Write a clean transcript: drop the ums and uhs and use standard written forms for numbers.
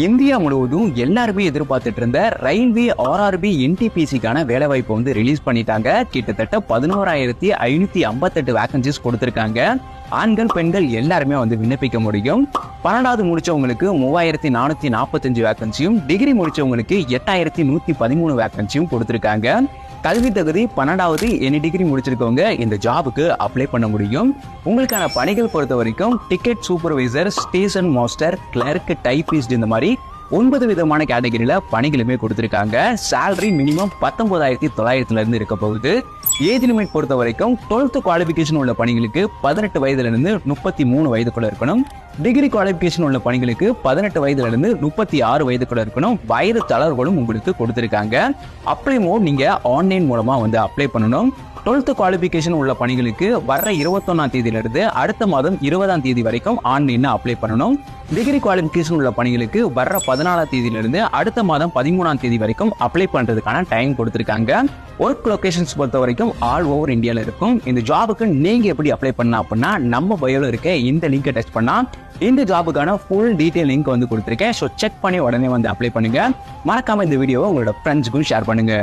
India முழுவதும் எல்லாருமே எதிர்பார்த்துட்டு இருந்த ரயில்வே ஆர்ஆர்பி என்டிபிசிக்கான வேலைவாய்ப்பு வந்து ரிலீஸ் பண்ணிட்டாங்க. கிட்டத்தட்ட 11,558 வேகன்சிஸ் கொடுத்திருக்காங்க. ஆண்கள் பெண்கள் எல்லாருமே வந்து விண்ணப்பிக்க முடியும். 12வது முடிச்சவங்களுக்கு 3,445 வேகன்சியும், டிகிரி முடிச்சவங்களுக்கு 8,113 வேகன்சியும் கொடுத்திருக்காங்க. கல்வி தகுதி 12வது எனி டிகிரி முடிச்சிருக்கவங்க இந்த ஜாபுக்கு அப்ளை பண்ண முடியும். உங்களுக்கான பணிகள் பொறுத்த வரைக்கும் ticket supervisor, station master, clerk, typist இந்த மாதிரி 9 விதமான கேட்டகரியில பணிகளுமே கொடுத்திருக்காங்க. சேலரி மினிமம் 19,900 இருந்து இருக்க போகுது. ஏஜ் லிமிட் பொறுத்த வரைக்கும் 12th குவாலிஃபிகேஷன் உள்ள பணிகளுக்கு 18 வயதுல இருந்து 33 வயதுக்குள்ள இருக்கணும். டிகிரி குவாலிஃபிகேஷன் உள்ள பணிகளுக்கு 18 வயதுல இருந்து 36 வயதுக்குள்ள இருக்கணும். வயது தளர்வுகளும் உங்களுக்கு கொடுத்திருக்காங்க. அப்ளை மோட் நீங்க ஆன்லைன் மூலமா வந்து அப்ளை பண்ணணும். 12th குவாலிஃபிகேஷன் உள்ள பணிகளுக்கு வர்ற 21ஆம் தேதியிலிருந்து அடுத்த மாதம் 20ஆம் தேதி வரைக்கும் ஆன்லைன்ல அப்ளை பண்ணணும். டிகிரி குவாலிஃபிகேஷன் உள்ள பணிகளுக்கு வர்ற 14ஆம் தேதியிலிருந்து அடுத்த மாதம் 13ஆம் தேதி வரைக்கும் அப்ளை பண்றதுக்கான டைம் கொடுத்திருக்காங்க. ஒர்க் லொகேஷன்ஸ் பொறுத்த வரைக்கும் ஆல் ஓவர் இந்தியாவில் இருக்கும். இந்த ஜாபுக்கு நீங்க எப்படி அப்ளை பண்ணலாம் அப்படின்னா, நம்ம பயோல இருக்க இந்த லிங்கை டச் பண்ணா இந்த ஜாபுக்கான ஃபுல் டீடைல் லிங்க் வந்து கொடுத்திருக்கேன். ஸோ செக் பண்ணி உடனே வந்து அப்ளை பண்ணுங்க. மறக்காம இந்த வீடியோவை உங்களோட ஃப்ரெண்ட்ஸுக்கும் ஷேர் பண்ணுங்க.